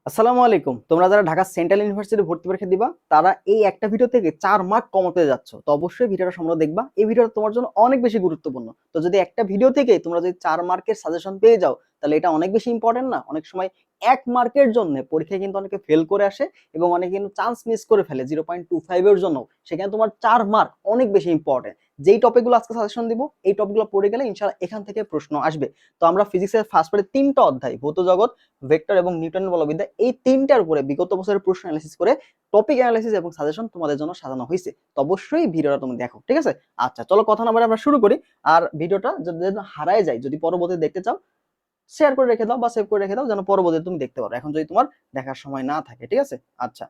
আসসালামু আলাইকুম। তোমরা যারা ঢাকা সেন্ট্রাল ইউনিভার্সিটি ভর্তি পরীক্ষা দিবা তারা এই একটা ভিডিও থেকে 4 মার্ক কমাতে যাচ্ছ, তো অবশ্যই ভিডিওটা সম্পূর্ণ দেখবা। এই ভিডিওটা তোমার জন্য অনেক বেশি গুরুত্বপূর্ণ। তো যদি একটা ভিডিও থেকে তোমরা যদি 4 মার্কের সাজেশন পেয়ে যাও তাহলে এটা অনেক বেশি ইম্পর্টেন্ট না? অনেক সময় 1 মার্কের জন্য পরীক্ষায় কিন্তু অনেকে ফেল করে আসে এবং অনেকে কিন্তু চান্স মিস করে ফেলে 0.25 এর জন্য। সেখানে তোমার 4 মার্ক অনেক বেশি ইম্পর্টেন্ট। যেই টপিকগুলো আজকে সাজেশন দিব এই টপিকগুলো পড়ে গেলে ইনশাআল্লাহ এখান থেকে প্রশ্ন আসবে। তো আমরা ফিজিক্সের ফার্স্ট পার্টে 3টা অধ্যায় ভৌত জগৎ, ভেক্টর এবং নিউটনের বলবিদ্যা এই 3টার উপরে বিগত বছরের প্রশ্ন অ্যানালিসিস করে টপিক অ্যানালিসিস এবং সাজেশন তোমাদের জন্য সাজানো হয়েছে। তো অবশ্যই ভিডিওটা তুমি দেখো, ঠিক আছে? আচ্ছা চলো কথা না বলে আমরা শুরু করি। আর ভিডিওটা যদি হারায় যায়, যদি পরবর্তীতে দেখতে চাও শেয়ার করে রেখে দাও বা সেভ করে রেখে দাও যেন পরবর্তীতে তুমি দেখতে পারো, এখন যদি তোমার দেখার সময় না থাকে, ঠিক আছে? আচ্ছা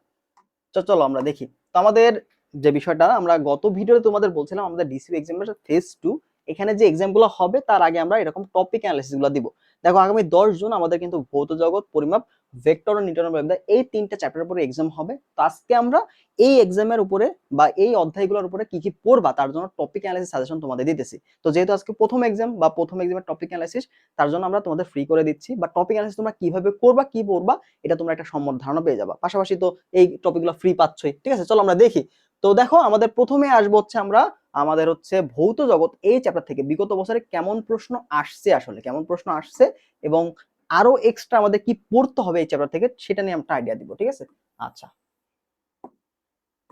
চলো আমরা দেখি। তো আমাদের যে বিষয়টা আমরা গত ভিডিওতে তোমাদের বলছিলাম, আমাদের ডিসিউ এক্সামের ফেজ 2 এখানে যে এক্সাম গুলো হবে তার আগে আমরা এরকম টপিক অ্যানালিসিস গুলো দিব। দেখো আগামী 10 জুন আমাদের কিন্তু ভৌত জগৎ, পরিমাপ, ভেক্টর ও নিউটনের বলবিদ্যা এই 3টা চ্যাপ্টারের উপরে এক্সাম হবে। তো আজকে আমরা এই এক্সামের উপরে বা এই অধ্যায়গুলোর উপরে কি কি পড়বা তার জন্য টপিক অ্যানালিসিস সাজেশন তোমাদের দিতেছি। তো যেহেতু আজকে প্রথম এক্সাম বা প্রথম এক্সামের টপিক অ্যানালিসিস, তার জন্য আমরা তোমাদের ফ্রি করে দিচ্ছি। বা টপিক অ্যানালিসিস তোমরা কিভাবে করবা, কি পড়বা, এটা তোমরা একটা সম্যক ধারণা পেয়ে যাবা। পাশাপাশি তো এই টপিকগুলো ফ্রি পাচ্ছই, ঠিক আছে? চলো আমরা দেখি। তো দেখো আমাদের প্রথমে আসবো হচ্ছে আমরা আমাদের হচ্ছে ভৌত জগৎ এই চ্যাপ্টার থেকে বিগত বছরে কেমন প্রশ্ন আসছে, আসলে কেমন প্রশ্ন আসছে এবং আরো এক্সট্রা আমাদের কি পড়তে হবে এই চ্যাপ্টার থেকে সেটা নিয়ে আমরা আইডিয়া দিব, ঠিক আছে? আচ্ছা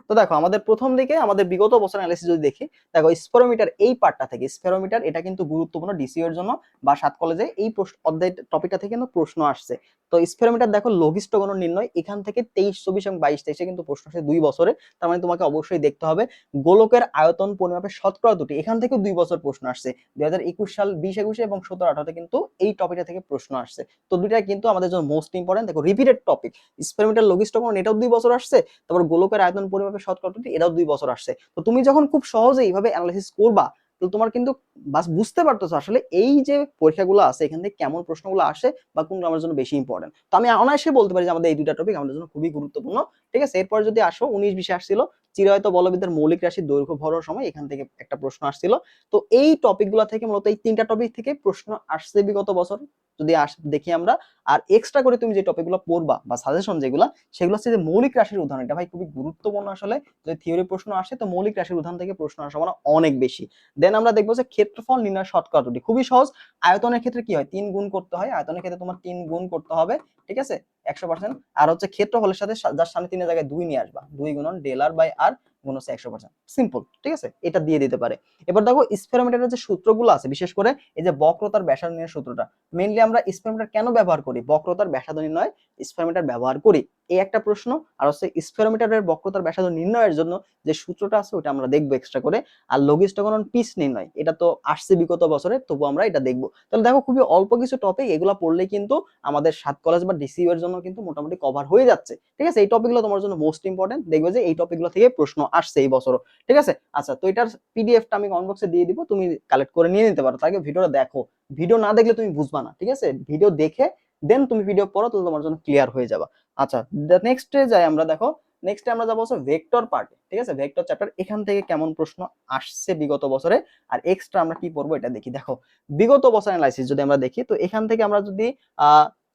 তো দেখো আমাদের প্রথম দিকে আমাদের বিগত বছর অ্যানালিসিস যদি দেখি, দেখো স্পেরোমিটার এই পার্টটা থেকে, স্পেরোমিটার এটা কিন্তু গুরুত্বপূর্ণ ডিসিও এর জন্য বা 7 কলেজে এই অধ্যায় টপিকটা থেকে কিন্তু প্রশ্ন আসছে। তো স্পেরোমিটার দেখো লঘিষ্ঠ গণ নির্ণয়, এখান থেকে 23, 24 এবং 22, 23 কিন্তু প্রশ্ন আসে 2 বছরে। তার মানে তোমাকে অবশ্যই দেখতে হবে গোলকের আয়তন পরিমাপের শতকরা দুটি, এখান থেকে 2 বছর প্রশ্ন আসছে 2021 সাল 20, 21 এবং 17, 18 কিন্তু এই টপিকটা থেকে প্রশ্ন আসছে। তো দুইটা কিন্তু আমাদের জন্য মোস্ট ইম্পর্টেন্ট। দেখো রিপিটেড টপিক, স্পেরোমিটার লঘিষ্ঠ গণ এটাও 2 বছর আসছে, তারপর গোলকের আয়তন পরিমাপের শতকরা এটাও 2 বছর আসছে। তো তুমি যখন খুব সহজে এইভাবে অ্যানালাইসিস করবা তো তোমার কিন্তু বাস বুঝতে পারতেছো আসলে এই যে পরীক্ষাগুলো আছে এখান থেকে কেমন প্রশ্নগুলো আসে বা কোনটা আমার জন্য বেশি ইম্পর্টেন্ট। তো আমি অনায়াসে বলতে পারি যে আমাদের এই দুইটা টপিক আমাদের জন্য খুবই গুরুত্বপূর্ণ, ঠিক আছে? এরপর যদি আসো 19, 20 আসছিল চিরায়ত বলবিদ্যার মৌলিক রাশির দৈর্ঘ্য ভরের সময়, এখান থেকে একটা প্রশ্ন আসছিল। তো এই টপিকগুলো থেকে মূলত এই 3টা টপিক থেকে প্রশ্ন আসছে বিগত বছর যদি দেখি আমরা। আর এক্সট্রা করে তুমি যে টপিকগুলো পড়বা বা সাজেশন যেগুলো, সেগুলো হচ্ছে যে মৌলিক রাশির উদাহরণ, এটা ভাই খুবই গুরুত্বপূর্ণ। আসলে যদি থিওরি প্রশ্ন আসে তো মৌলিক রাশির উদাহরণ থেকে প্রশ্ন আসার সম্ভাবনা অনেক বেশি। দেন আমরা দেখবো যে ক্ষেত্রফল নির্ণয় শতকরা ত্রুটি, খুবই সহজ। আয়তনের ক্ষেত্রে কি হয় 3 গুণ করতে হয়, আয়তনের ক্ষেত্রে তোমার 3 গুণ করতে হবে, ঠিক আছে? 100%। আর হচ্ছে ক্ষেত্রফলের সাথে যার সামনে 3 এর জায়গায় 2 নিয়ে আসবা, 2 গুণন ডেল আর বাই আর গুণ হচ্ছে 100%, সিম্পল, ঠিক আছে? এটা দিয়ে দিতে পারে। এবার দেখো স্পেরোমিটারের যে সূত্রগুলো আছে, বিশেষ করে এই যে বক্রতার ব্যাসার্ধ নির্ণয়ের সূত্রটা, মেইনলি আমরা স্পেরোমিটার কেন ব্যবহার করি, বক্রতার ব্যাসার্ধ নির্ণয় স্পেরোমিটার ব্যবহার করি, এই একটা প্রশ্ন। আর হচ্ছে স্পেরোমিটারের বক্রতার ব্যাসার্ধ নির্ণয়ের জন্য যে সূত্রটা আছে ওটা আমরা দেখবো এক্সট্রা করে। আর লঘিষ্ঠ গণন পিচ নির্ণয় এটা তো আসছে বিগত বছরে, তবু আমরা এটা দেখবো। তাহলে দেখো খুবই অল্প কিছু টপিক, এগুলো পড়লে কিন্তু আমাদের 7 কলেজ বা ডিসিইউ এর জন্য কিন্তু মোটামুটি কভার হয়ে যাচ্ছে, ঠিক আছে? এই টপিকগুলো তোমার জন্য মোস্ট ইম্পর্টেন্ট, দেখবে যে এই টপিকগুলো থেকে প্রশ্ন আসছে এই বছরও, ঠিক আছে? আচ্ছা তো এটার পিডিএফটা আমি কমেন্ট বক্সে দিয়ে দিব, তুমি কালেক্ট করে নিয়ে নিতে পারো। তাকে ভিডিওটা দেখো, ভিডিও না দেখলে তুমি বুঝবা না, ঠিক আছে? ভিডিও দেখে দেন তুমি ভিডিও পড়ো, তাহলে তোমার জন্য ক্লিয়ার হয়ে যাবে। আচ্ছা নেক্সটে যাই আমরা। দেখো নেক্সটে আমরা যাবো হচ্ছে ভেক্টর পার্টে, ঠিক আছে? ভেক্টর চ্যাপ্টার, এখান থেকে কেমন প্রশ্ন আসছে বিগত বছরে আর এক্সট্রা আমরা কি পড়বো এটা দেখি। দেখো বিগত বছর অ্যানালাইসিস যদি আমরা দেখি তো এখান থেকে আমরা যদি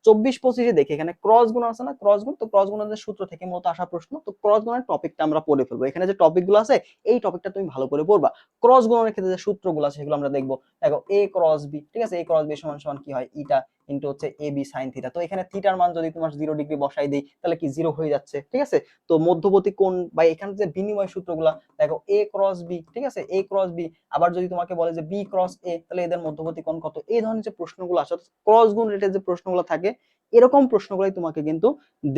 24, 25 দেখি, এখানে ক্রস গুণ আছে না, ক্রস গুণ, তো ক্রস গুণের সূত্র থেকে মূলত আসা প্রশ্ন। তো ক্রস গুণের টপিকটা আমরা পড়ে ফেলবো, এখানে যে টপিকগুলো আছে এই টপিকটা তুমি ভালো করে পড়বা। ক্রস গুণনের ক্ষেত্রে যে সূত্রগুলো আছে সেগুলো আমরা দেখবো। দেখো এ ক্রস বি, ঠিক আছে? এ ক্রস বি সমান সমান কি হয়, ইটা ইনটু হচ্ছে এ বি সাইন থিটা। তো এখানে থিটার মান যদি তোমার 0 ডিগ্রি বসাই দেই তাহলে কি 0 হয়ে যাচ্ছে, ঠিক আছে? তো মধ্যবর্তী কোণ বা এখানে যে বিনিময় সূত্রগুলা, দেখো এ ক্রস বি, ঠিক আছে? এ ক্রস বি, আবার যদি তোমাকে বলে যে বি ক্রস এ, তাহলে এদের মধ্যবর্তী কোণ কত? এই ধরনের যে প্রশ্নগুলো আসে ক্রস গুণ রিলেটেড যে প্রশ্নগুলো থাকে এরকম প্রশ্নগুলাই তোমাকে কিন্তু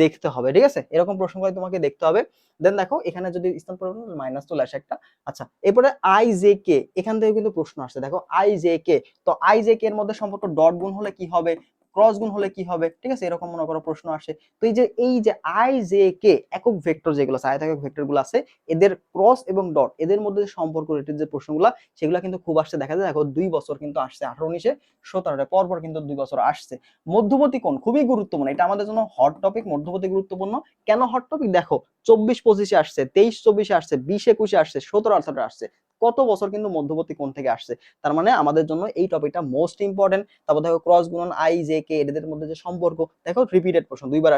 দেখতে হবে, ঠিক আছে? এরকম প্রশ্নগুলাই তোমাকে দেখতে হবে। দেন দেখো এখানে যদি স্থান পরিবর্তন মাইনাস চলে আসে একটা। আচ্ছা এরপরে আই জে কে, এখান থেকে কিন্তু প্রশ্ন আসছে। দেখো আই জে কে, তো আই জে কে এর মধ্যে সম্পর্ক ডট গুণ হলে কি হবে, ক্রস গুণ হলে কি হবে, ঠিক আছে? এরকম মনে করো প্রশ্ন আসে। তো এই যে আই জে কে একক ভেক্টর যেগুলো আছে, আয়তাকার ভেক্টর গুলো আছে, এদের ক্রস এবং ডট এদের মধ্যে যে সম্পর্ক রিলেটেড যে প্রশ্নগুলো সেগুলো কিন্তু খুব আসছে দেখা যায়। দেখো 2 বছর কিন্তু আসছে, 18, 19, 17 পর পর কিন্তু 2 বছর আসছে। মধ্যবর্তী কোণ খুবই গুরুত্বপূর্ণ, এটা আমাদের জন্য হট টপিক। মধ্যবর্তী গুরুত্বপূর্ণ কেন হট টপিক, দেখো 24, 25 আসছে, 23, 24 আসছে, 20, 21 আসছে, 17, 18 আসছে। কত বছর কিন্তু মধ্যবর্তী কোণ থেকে আসছে। তার মানে আমাদের জন্য এই টপিকটা মোস্ট ইম্পর্টেন্ট। তারপর দেখো ক্রস গুণন, আই জে কে, এদের মধ্যে যে সম্পর্ক, দেখো রিপিটেড প্রশ্ন, দুইবার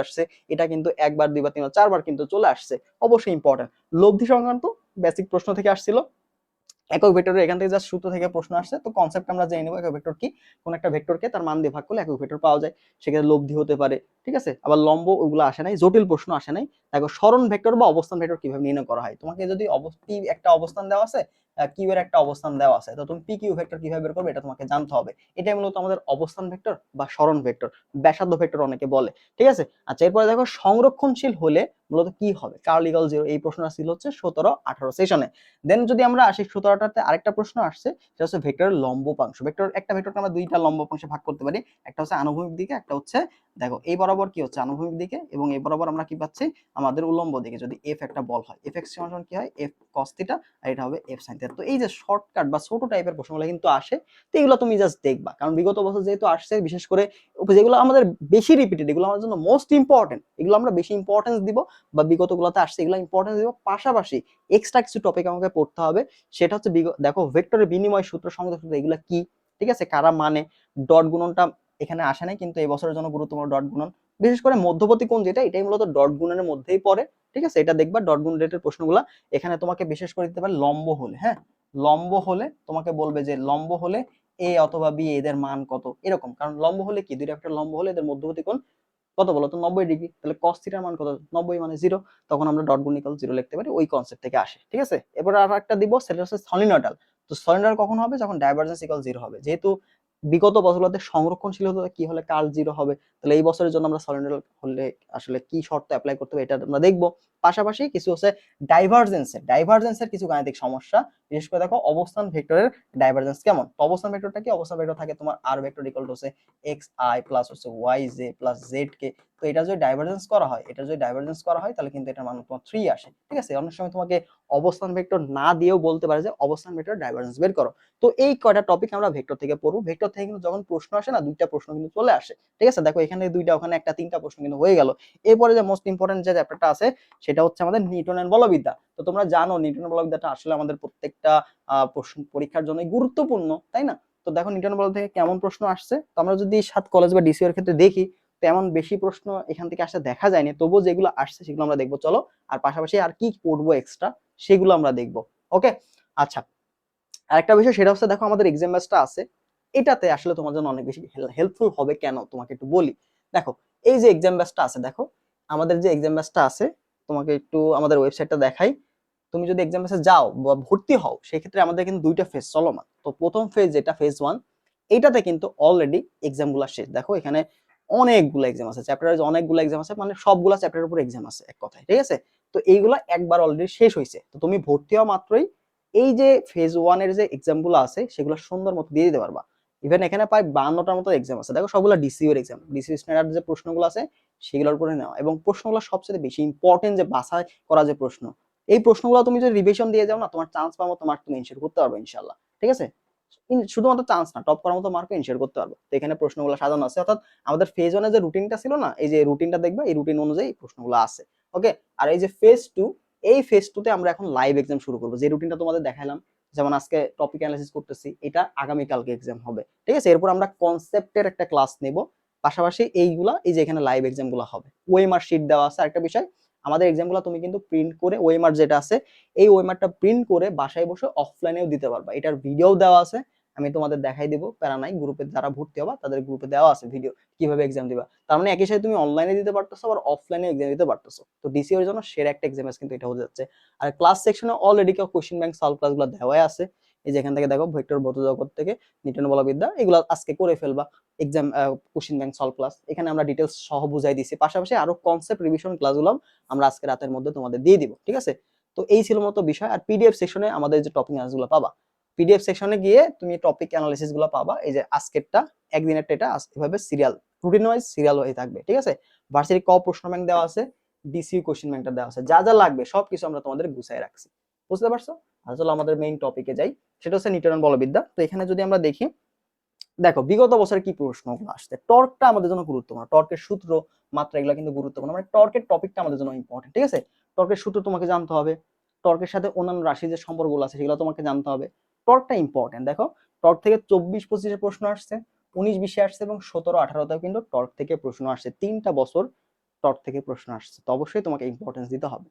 আসছে, এটা কিন্তু একবার, দুইবার, তিনবার, চারবার কিন্তু চলে আসছে, অবশ্যই ইম্পর্টেন্ট। লব্ধি সংক্রান্ত বেসিক প্রশ্ন থেকে আসছিল। একক ভেক্টরের এখান থেকে জাস্ট সূত্র থেকে প্রশ্ন আসছে, তো কনসেপ্ট আমরা জেনে নেব একক ভেক্টর কি। কোন একটা ভেক্টরকে তার মান দিয়ে ভাগ করলে একক ভেক্টর পাওয়া যায়, সেক্ষেত্রে লব্ধি হতে পারে, ঠিক আছে। আবার লম্ব ওগুলো আসে নাই, জটিল প্রশ্ন আসে নাই। দেখো সরণ ভেক্টর বা অবস্থান ভেক্টর কিভাবে নির্ণয় করা হয়, তোমাকে যদি একটা অবস্থান দেওয়া আছে, কিউ এর একটা অবস্থান দেওয়া আছে, তো তুমি পি কিউ ভেক্টর কিভাবে বের করবে এটা তোমাকে জানতে হবে। এটাই মূলত আমাদের অবস্থান ভেক্টর বা সরণ ভেক্টর, ব্যাসার্ধ ভেক্টর অনেকে বলে, ঠিক আছে। আচ্ছা, এরপরে দেখো সংরক্ষণশীল হলে মূলত কি হবে, কার্ল ইকুয়াল 0, এই প্রশ্নটা ছিল হচ্ছে 17-18 সেশনে। দেন যদি আমরা আসি 17টাতে আরেকটা প্রশ্ন আসছে, সেটা হচ্ছে ভেক্টরের লম্বপাংশ। একটা ভেক্টরকে আমরা দুইটা লম্বপাংশে ভাগ করতে পারি, একটা হচ্ছে আনুভূমিক দিকে, একটা হচ্ছে দেখো এই বরাবর কি হচ্ছে আনুভূমিক দিকে, এবং এই বরাবর আমরা কি পাচ্ছি আমাদের উল্লম্ব দিকে। যদি এফ একটা বল হয়, এফ এক্স সমান কি হয়, এফ কস থিটা, আর এটা হবে এফ সাইন থিটা। তো এই যে শর্টকাট বা ছোট টাইপের প্রশ্নগুলো কিন্তু আসে, তো এগুলো তুমি জাস্ট দেখবা, কারণ বিগত বছর যেহেতু আসছে, বিশেষ করে যেগুলো আমাদের বেশি রিপিটেড, এগুলো আমাদের জন্য মোস্ট ইম্পর্টেন্ট, এগুলো আমরা বেশি ইম্পর্টেন্স দিব, বা বিগত গুলোতে আসছে এগুলো ইম্পর্টেন্স দিব। পাশাপাশি এক্সট্রা কিছু টপিক আমাকে পড়তে হবে, সেটা হচ্ছে দেখো ভেক্টরের বিনিময় সূত্র, সংযোগ সূত্র, এগুলো কি, ঠিক আছে, কারা মানে। ডট গুণনটা এখানে আসে নাই, কিন্তু এই বছরের জন্য গুরুত্বপূর্ণ ডট গুণন, বিশেষ করে মধ্যবর্তী কোণ যেটা, এটাই মূলত ডট গুণনের মধ্যেই পড়ে, ঠিক আছে। এটা দেখবা ডট গুণ রেটের প্রশ্নগুলা এখানে তোমাকে বিশেষ করে দিতে পারে লম্ব হলে। হ্যাঁ, লম্ব হলে তোমাকে বলবে যে লম্ব হলে এ অথবা বি এদের মান কত, এরকম। কারণ লম্ব হলে কি, দুইটা একটা লম্ব হলে এদের মধ্যবর্তী কোণ কত বলো তো, 90 ডিগ্রি। তাহলে cos থিটার মান কত, 90 মানে 0, তখন আমরা ডট গুণ ইকুয়াল 0 লিখতে পারি, ওই কনসেপ্ট থেকে আসে, ঠিক আছে। এবার আর একটা দিব, সেটা হচ্ছে সলিনয়েডাল। তো সলিনয়েডাল কখন হবে, যখন ডাইভারজেন্স ইকুয়াল 0 হবে। যেহেতু বিগত বছরগুলোতে সংরক্ষণশীল হতে কি হলে কার্ল 0 হবে, তাহলে এই বছরের জন্য আমরা সলিনয়েডাল হলে আসলে কি শর্ত অ্যাপ্লাই করতে হবে এটা আমরা দেখব। পাশাপাশি কিছু হচ্ছে ডাইভারজেন্সের কিছু গাণিতিক সমস্যা, বিশেষ করে দেখো অবস্থান ভেক্টরের ডাইভারজেন্স কেমন। তো অবস্থান ভেক্টরটা কি, অবস্থান ভেক্টর থাকে তোমার আর ভেক্টর ইকুয়াল টু হচ্ছে এক্স আই প্লাস হচ্ছে ওয়াই জে প্লাস জেড কে। তো এটা যদি ডাইভারজেন্স করা হয়, তাহলে কিন্তু এটার মান তোমার 3 আসে, ঠিক আছে। অনেক সময় তোমাকে অবস্থান ভেক্টর না দিয়েও বলতে পারে যে অবস্থান ভেক্টর ডাইভারজেন্স বের করো। তো এই কয়টা টপিক আমরা ভেক্টর থেকে পড়বো। ভেক্টর থেকে কিন্তু যখন প্রশ্ন আসে না, দুইটা প্রশ্ন কিন্তু চলে আসে, ঠিক আছে। দেখো এখানে দুইটা, ওখানে একটা, তিনটা প্রশ্ন কিন্তু হয়ে গেল। এরপরে যে মোস্ট ইম্পর্টেন্ট যে চ্যাপ্টারটা আছে, সেটা হচ্ছে আমাদের নিউটনের বলবিদ্যা। তো তোমরা জানো নিউটনের বলবিদ্যাটা আসলে আমাদের প্রত্যেকটা প্রশ্ন পরীক্ষার জন্য গুরুত্বপূর্ণ, তাই না। তো দেখো নিউটনের বল থেকে কেমন প্রশ্ন আসছে, তো আমরা যদি 7 কলেজ বা ডিসি এর ক্ষেত্রে দেখি, তেমন বেশি প্রশ্ন এখান থেকে আসতে দেখা যায়নি, তবুও যেগুলো আসছে সেগুলো আমরা দেখবো, চলো। আর পাশাপাশি আর কি পড়বো এক্সট্রা, সেগুলো আমরা দেখবো, ওকে। আচ্ছা, আরেকটা বিষয় সেটা হচ্ছে দেখো আমাদের এক্সাম ব্যাচটা আছে, এটাতে আসলে তোমার জন্য অনেক বেশি হেল্পফুল হবে। কেন তোমাকে একটু বলি। দেখো এই যে এক্সাম ব্যাচটা আছে, দেখো আমাদের যে এক্সাম ব্যাচটা আছে, তোমাকে একটু আমাদের ওয়েবসাইটটা দেখাই। তুমি যদি এক্সাম ব্যাচে যাও বা ভর্তি হও, সেই ক্ষেত্রে আমাদের কিন্তু দুইটা ফেজ চলমান। তো প্রথম ফেজ যেটা ফেজ 1, এইটাতে কিন্তু অলরেডি এক্সাম গুলা শেষ। দেখো এখানে অনেকগুলো এক্সাম আছে, চ্যাপ্টারে অনেকগুলো এক্সাম আছে, মানে সবগুলা চ্যাপ্টারের উপর এক্সাম আছে এক কথায়, ঠিক আছে। তো এইগুলা একবার অলরেডি শেষ হয়েছে। তো তুমি ভর্তি হওয়া মাত্রই এই যে ফেজ 1 এর যে এক্সাম গুলো আছে, সেগুলো সুন্দর মতো দিয়ে দিতে পারবা। ইভেন এখানে প্রায় 52টার মতো এক্সাম আছে। দেখো সবগুলো ডিসিও এর এক্সাম, ডিসিও স্ট্যান্ডার্ড যে প্রশ্নগুলো আছে সেগুলোর উপরে নেওয়া, এবং প্রশ্নগুলো সবচেয়ে বেশি ইম্পর্টেন্ট যে বাছাই করা যে প্রশ্ন, এই প্রশ্নগুলো তুমি যদি রিভিশন দিয়ে যাও না, তোমার চান্স পাওয়ার মতো মার্ক তুমি এনশিওর করতে পারবে ইনশাআল্লাহ, ঠিক আছে। শুধুমাত্র চান্স না, টপ করার মতো মার্কও এনশিওর করতে পারবে। তো এখানে প্রশ্নগুলো সাজানো আছে, অর্থাৎ আমাদের ফেজ 1 এর যে রুটিনটা ছিল না, এই যে রুটিনটা দেখবা, এই রুটিন অনুযায়ী প্রশ্নগুলো আছে, ওকে। আর এই যে ফেজ 2, এই ফেজ 2 তে আমরা এখন লাইভ এক্সাম শুরু করব। যে রুটিনটা তোমাদের দেখাইলাম, যেমন আজকে টপিক অ্যানালাইসিস করতেছি, এটা আগামী কালকে এক্সাম হবে, ঠিক আছে। এরপর আমরা কনসেপ্টের একটা ক্লাস নেব, পাশাপাশি এইগুলা, এই যে এখানে লাইভ এক্সাম গুলো হবে, ওএমআর শিট দেওয়া আছে। আরেকটা বিষয়, আমাদের এক্সাম গুলো তুমি কিন্তু প্রিন্ট করে, ওএমআর যেটা আছে, এই ওএমআরটা প্রিন্ট করে বাসায় বসে অফলাইনেও দিতে পারবা। এটার ভিডিও দেওয়া আছে, আমি তোমাদের দেখাই দেবো, প্যারা নাই। গ্রুপে যারা ভর্তি হবা তাদের গ্রুপে দেওয়া আছে ভিডিও, কিভাবে এক্সাম দিবা। তার মানে একই সাথে তুমি অনলাইনে দিতে পারতেছো, আবার অফলাইনে এক্সাম দিতে পারতেছো। তো ডিসি এর জন্য সেরা একটা এক্সাম কিন্তু এটা হতে যাচ্ছে। আর ক্লাস সেকশনে অলরেডি কোশ্চেন ব্যাংক সলভ ক্লাসগুলো দেওয়াই আছে। এই যে এখান থেকে দেখো ভেক্টর ভৌত জগৎ থেকে নিউটন বলবিদ্যা, এগুলো আজকে করে ফেলবা। Exam question bank solve class এখানে আমরা ডিটেলস সহ বুঝাই দিছি। পাশাপাশি আরো কনসেপ্ট রিভিশন ক্লাসগুলো আমরা আজকে রাতের মধ্যে তোমাদের দিয়ে দিব, ঠিক আছে। তো এই ছিল মতো বিষয়। আর পিডিএফ সেকশনে আমাদের যে টপিক অ্যানালাইসিস গুলো পাবা, পিডিএফ সেকশনে গিয়ে তুমি টপিক অ্যানালাইসিস গুলো পাবা। এই যে আজকেরটা, একদিনেরটা, এটা এভাবে সিরিয়াল, রুটিন ওয়াইজ সিরিয়াল হয়ে থাকবে, ঠিক আছে। ভার্সিটি ক প্রশ্ন ব্যাংক দেওয়া আছে, ডিসি কোশ্চেন ব্যাংকটা দেওয়া আছে, যা যা লাগবে সবকিছু আমরা তোমাদের গুছাই রাখছি, বুঝতে পারছো। আসলে আমাদের মেইন টপিকে যাই, সেটা হচ্ছে নিউটন বলবিদ্যা। তো এখানে যদি আমরা দেখি, দেখো বিগত বছরে কি প্রশ্নগুলো আসছে। টর্কটা আমাদের জন্য গুরুত্বপূর্ণ, টর্কের সূত্র, মাত্রা, এগুলো কিন্তু গুরুত্বপূর্ণ। মানে টর্কের টপিকটা আমাদের জন্য ইম্পর্টেন্ট, ঠিক আছে। টর্কের সূত্র তোমাকে জানতে হবে, টর্কের সাথে অন্যান্য রাশির যে সম্পর্কগুলো আছে সেগুলো তোমাকে জানতে হবে। টর্কটা ইম্পর্টেন্ট। দেখো টর্ক থেকে 24-25 প্রশ্ন আসছে, 19-20 আসছে এবং 17-18তেও কিন্তু টর্ক থেকে প্রশ্ন আসছে। 3টা বছর টর্ক থেকে প্রশ্ন আসছে, তো অবশ্যই তোমাকে ইম্পর্টেন্স দিতে হবে।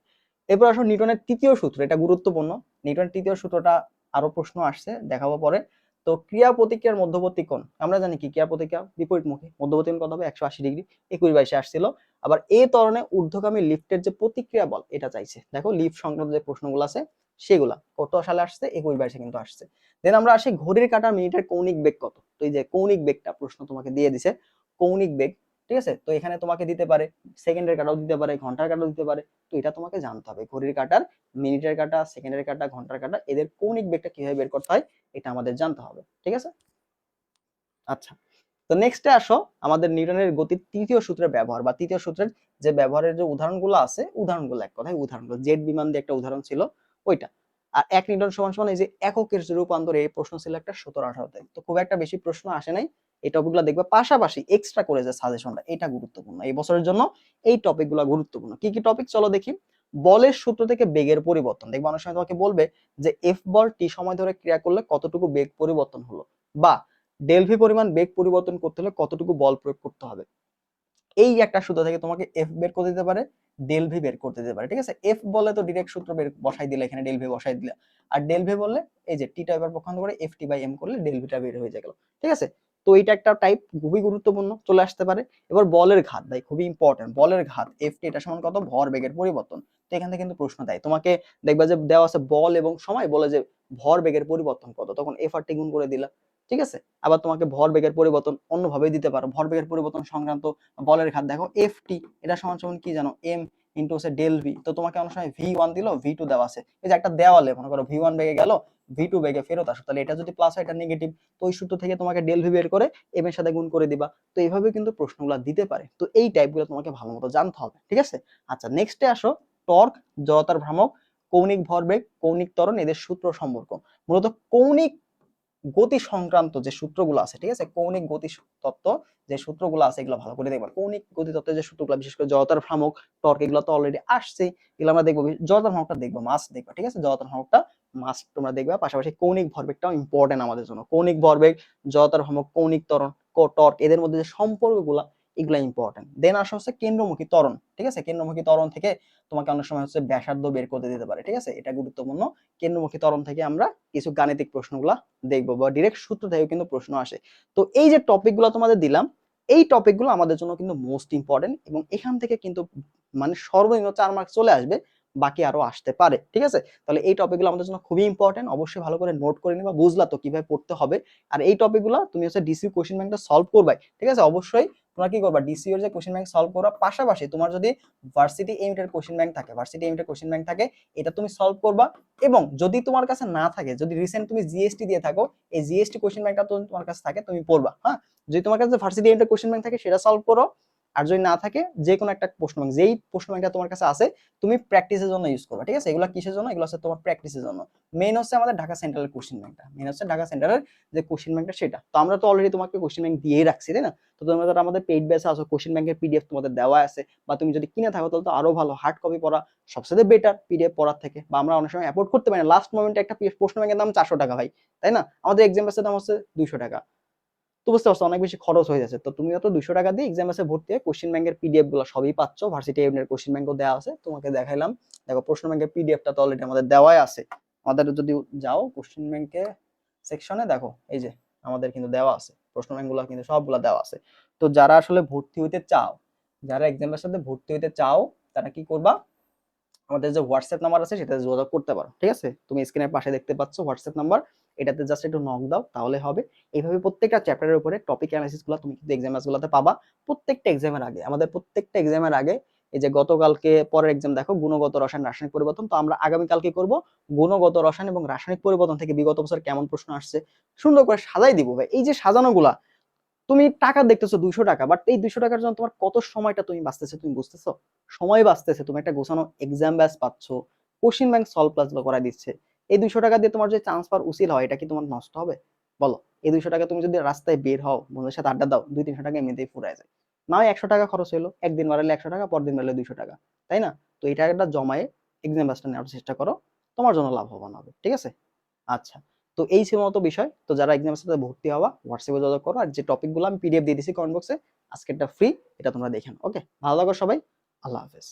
এরপর আসো নিউটনের তৃতীয় সূত্র, এটা গুরুত্বপূর্ণ। নিউটনের তৃতীয় সূত্রটা আরো প্রশ্ন আসছে, দেখাবো পরে। তো ক্রিয়া প্রতিক্রিয়ার মধ্যবর্তী কোণ, আমরা জানি কি ক্রিয়া প্রতিক্রিয়া বিপরীতমুখী, মধ্যবর্তী কোণ কত হবে 180 ডিগ্রি। 21-22 আসছিল। আবার এই ত্বরণে ঊর্ধ্বগামী লিফটের যে প্রতিক্রিয়া বল এটা চাইছে। দেখো লিফট সংক্রান্ত যে প্রশ্নগুলো আছে সেগুলা কত সালে আসছে, 21-22 কিন্তু আসছে। দেন আমরা আসি ঘড়ির কাঁটার মিনিটের কৌণিক বেগ কত। তো এই যে কৌণিক বেগটা প্রশ্ন তোমাকে দিয়ে দিছে, কৌণিক বেগ, ঠিক আছে। তো এখানে তোমাকে দিতে পারে সেকেন্ডের কাঁটাও দিতে পারে, ঘন্টার কাঁটাও দিতে পারে। তো এটা তোমাকে জানতে হবে ঘড়ির কাঁটার মিনিটের কাঁটা, সেকেন্ডের কাঁটা, ঘন্টার কাঁটা, এদের কৌণিক বেগটা কিভাবে বের করতে হয় এটা আমাদের জানতে হবে, ঠিক আছে। আচ্ছা, তো নেক্সটে আসো আমাদের নিউটনের গতির তৃতীয় সূত্রের ব্যবহার বা তৃতীয় সূত্রের যে ব্যবহারের যে উদাহরণগুলো আছে, উদাহরণগুলো এক কথায় উদাহরণগুলো, জেট বিমান দিয়ে একটা উদাহরণ ছিল ওইটা। আর 1 নিউটন সমান সমান এই যে এককের যে রূপান্তর, এই প্রশ্ন ছিল একটা 17-18তে। তো খুব একটা বেশি প্রশ্ন আসে নাই, এই টপিকগুলো দেখবে। পাশাপাশি এক্সট্রা করে যে সাজেশনটা এটা গুরুত্বপূর্ণ এই বছরের জন্য, এই টপিকগুলো গুরুত্বপূর্ণ। কি কি টপিক চলো দেখি। বলের সূত্র থেকে বেগের পরিবর্তন, দেখবে অনেক সময় তোমাকে বলবে যে এফ বল টি সময় ধরে ক্রিয়া করলে কতটুকু বেগ পরিবর্তন হলো, বা ডেল ভি পরিমাণ বেগ পরিবর্তন করতে হলে কতটুকু বল প্রয়োগ করতে হবে। এই একটা সূত্র থেকে তোমাকে এফ বের করে দিতে পারে, ডেল ভি বের করতে দিতে পারে, ঠিক আছে। এফ বলে তো ডিরেক্ট সূত্র বের বসাই দিলে, এখানে ডেল ভি বসাই দিলে। আর ডেল ভি বললে এই যে টি টাইপের পক্ষান্তর করে এফ টি বাই এম করলে ডেল ভিটা বের হয়ে গেল, ঠিক আছে। তো এটা একটা টাইপ খুবই গুরুত্বপূর্ণ চলে আসতে পারে। এবার বলের ঘাত ভাই খুবই ইম্পর্টেন্ট, বলের ঘাত এফ টি এটা সমান কত, ভর বেগের পরিবর্তন। তো এখান থেকে কিন্তু প্রশ্ন দেয় তোমাকে, দেখবা যে দেওয়া আছে বল এবং সময়, বলে যে ভর বেগের পরিবর্তন কত, তখন এফ আর টি গুণ করে দিলা, ঠিক আছে। আবার তোমাকে ভর বেগের পরিবর্তন অন্যভাবে দিতে পারো, ভর বেগের পরিবর্তন সংক্রান্ত বলের ঘাত দেখো এফ টি এটা সমান সমান কি জানো, এম ইন্টু হচ্ছে ডেল ভি। তো তোমাকে অনেক সময় ভি ওয়ান দিল, ভি টু দেওয়া আছে, এই যে একটা দেওয়ালে মনে করো ভি ওয়ান বেগে গেল, ভি টু বেগে ফেরত আসো, তাহলে এটা যদি প্লাস হয় এটা নেগেটিভ। তো ওই সূত্র থেকে তোমাকে ডেল ভি বের করে এম এর সাথে গুণ করে দিবা। তো এইভাবে কিন্তু প্রশ্নগুলো দিতে পারে। তো এই টাইপগুলো তোমাকে ভালো মতো জানতে হবে, ঠিক আছে। আচ্ছা নেক্সটে আসো, টর্ক, জড়তার ভ্রামক, কৌণিক ভরবেগ, কৌণিক ত্বরণ, এদের সূত্র সম্পর্ক। মূলত কৌণিক গতি সংক্রান্ত যে সূত্রগুলো আছে, ঠিক আছে, কৌণিক গতি তত্ত্ব যে সূত্রগুলো আছে এগুলো ভালো করে দেখবা। কৌণিক গতি তত্ত্বের যে সূত্রগুলো, বিশেষ করে জড়তার ভ্রামক, টর্ক, এগুলো তো অলরেডি আসছে, এগুলো আমরা দেখবো। জড়তার ভ্রামকটা দেখবো, মাস্ট দেখবা, ঠিক আছে। জড়তার ভ্রামকটা মাস্ট তোমরা দেখবা। পাশাপাশি কৌণিক ভরবেগটাও ইম্পর্টেন্ট আমাদের জন্য। কৌণিক ভরবেগ, জড়তার ভ্রামক, কৌণিক ত্বরণ, টর্ক, এদের মধ্যে যে সম্পর্কগুলো এগুলা ইম্পর্টেন্ট। দেন আসা হচ্ছে কেন্দ্রমুখী ত্বরণ, ঠিক আছে। কেন্দ্রমুখী ত্বরণ থেকে তোমাকে অনেক সময় হচ্ছে ব্যাসার্ধ বের করতে দিতে পারে, ঠিক আছে, এটা গুরুত্বপূর্ণ। কেন্দ্রমুখী ত্বরণ থেকে আমরা কিছু গাণিতিক প্রশ্নগুলা দেখবো, বা ডিরেক্ট সূত্র থেকে কিন্তু প্রশ্ন আসে। তো এই যে টপিকগুলো তোমাদের দিলাম, এই টপিকগুলো আমাদের জন্য কিন্তু মোস্ট ইম্পর্টেন্ট, এবং এখান থেকে কিন্তু মানে সর্বনিম্ন 4 মার্ক চলে আসবে, বাকি আরো আসতে পারে, ঠিক আছে। তাহলে এই টপিকগুলো আমাদের জন্য খুবই ইম্পর্টেন্ট, অবশ্যই ভালো করে নোট করে নিবা, বুঝলা তো কিভাবে পড়তে হবে। আর এই টপিকগুলো তুমি হচ্ছে ডিসিউ কোশ্চেন ব্যাংকটা সলভ করবাই, ঠিক আছে। অবশ্যই তোমরা কি করবা, ডিসিউ এর যে কোশ্চেন ব্যাংক সলভ করবা, পাশাপাশি তোমার যদি ভার্সিটি এমটের কোশ্চেন ব্যাংক থাকে, ভার্সিটি এমটের কোশ্চেন ব্যাংক থাকে, এটা তুমি সলভ করবা। এবং যদি তোমার কাছে না থাকে, যদি রিসেন্ট তুমি জিএসটি দিয়ে থাকো, এই জিএসটি কোশ্চেন ব্যাংকটা তোমার কাছে থাকে, তুমি পড়বা, হ্যাঁ। যদি তোমার কাছে ভার্সিটি এমটের কোশ্চেন ব্যাংক থাকে সেটা সলভ করো। আর যদি না থাকে, যে কোনো একটা প্রশ্ন ব্যাংক, যেই প্রশ্ন ব্যাংকটা তোমার কাছে আছে তুমি প্র্যাকটিসের জন্য ইউজ করবা, ঠিক আছে। এগুলো কিসের জন্য, এগুলো হচ্ছে তোমার প্র্যাকটিসের জন্য। মেইন হচ্ছে আমাদের ঢাকা সেন্ট্রালের কোশ্চেন ব্যাংকটা, মেইন হচ্ছে ঢাকা সেন্ট্রালের যে কোশ্চেন ব্যাংকটা সেটা। তো আমরা তো অলরেডি তোমাকে কোশ্চেন ব্যাংক দিয়েই রাখছি, তাই না। তো তোমরা যারা আমাদের পেইড ব্যাচে আসো, কোশ্চেন ব্যাংকের পিডিএফ তোমাদের দেওয়া আছে, বা তুমি যদি কিনে থাকো তাহলে তো আরো ভালো, হার্ড কপি পড়া সবচেয়ে বেটার পিডিএফ পড়ার থেকে। বা আমরা অনেক সময় অ্যাফোর্ড করতে পারি না, লাস্ট মোমেন্টে একটা প্রশ্ন ব্যাংকের দাম 400 টাকা ভাই, তাই না। আমাদের এক্সাম ব্যাচের দাম হচ্ছে 200 টাকা। তো বুঝতে পারছো অনেক বেশি খরচ হয়ে যাচ্ছে। তো তুমিও তো 200 টাকা দিয়ে এক্সাম ব্যাচে ভর্তি হয়ে কোশ্চেন ব্যাংকের পিডিএফ গুলো সবই পাচ্ছ, ভার্সিটি এর কোশ্চেন ব্যাংকও দেওয়া আছে, তোমাকে দেখাইলাম। দেখো প্রশ্ন ব্যাংকের পিডিএফটা তো অলরেডি আমাদের দেওয়াই আছে। আমাদের যদি যাও কোশ্চেন ব্যাংকে সেকশনে দেখো, এই যে আমাদের কিন্তু দেওয়া আছে, প্রশ্ন ব্যাংকগুলো কিন্তু সবগুলো দেওয়া আছে। তো যারা আসলে ভর্তি হইতে চাও, যারা এক্সামের সাথে ভর্তি হইতে চাও, তারা কি করবা, আমাদের যে হোয়াটসঅ্যাপ নাম্বার আছে সেটাতে যোগাযোগ করতে পারো, ঠিক আছে। তুমি স্ক্রিনের পাশে দেখতে পাচ্ছ হোয়াটসঅ্যাপ নাম্বার, এটাতে জাস্ট একটু নক দাও তাহলে হবে। এইভাবে প্রত্যেকটা চ্যাপ্টারের উপরে টপিক অ্যানালাইসিস গুলো তুমি কিন্তু এক্সাম গুলোতে পাবা। প্রত্যেকটা এক্সামের আগে, আমাদের প্রত্যেকটা এক্সামের আগে, এই যে গতকালকে পরের এক্সাম দেখো গুণগত রসায়ন রাসায়নিক পরিবর্তন, তো আমরা আগামী কালকে করব গুণগত রসায়ন এবং রাসায়নিক পরিবর্তন থেকে বিগত বছর কেমন প্রশ্ন আসছে সুন্দর করে সাজাই দিব ভাই। এই যে সাজানো গুলা, তুমি টাকা দেখতেছো 200 টাকা, বাট এই 200 টাকার জন্য তোমার কত সময়টা তুমি বাঁচতেছে, তুমি বুঝতেছো, সময় বাঁচতেছে, তুমি একটা গোছানো এক্সাম ব্যাচ পাচ্ছ, কোশ্চিন ব্যাংক সলভ ক্লাসগুলো করাই দিচ্ছে। এই 200 টাকা দিয়ে তোমার যে চান্স পাওয়ার উচিত হয়, এটা কি তোমার নষ্ট হবে বলো। এই 200 টাকা তুমি যদি রাস্তায় বের হও, বন্ধুদের সাথে আড্ডা দাও, 200-300 টাকা এমনিতেই ফুরায় যায়। না হয় 100 টাকা খরচ হলো, একদিন বাড়ালে 100 টাকা, পর দিন বাড়ালে 200 টাকা, তাই না। তো এই টাকাটা জমায়ে এক্সাম ব্যাচটা নেওয়ার চেষ্টা করো। তোমার জন্য লাভবান হবে। ঠিক আছে? আচ্ছা, তো এই ছিল মতো বিষয়। তো যারা এক্সামের সাথে ভর্তি হওয়া হোয়াটসঅ্যাপে যোগাযোগ করো, আর যে টপিকগুলো আমি পিডিএফ দিয়ে দিছি কমেন্ট বক্সে, আজকেরটা ফ্রি, এটা তোমরা দেখে নাও। ওকে, ভালো লাগো সবাই, আল্লাহ হাফেজ।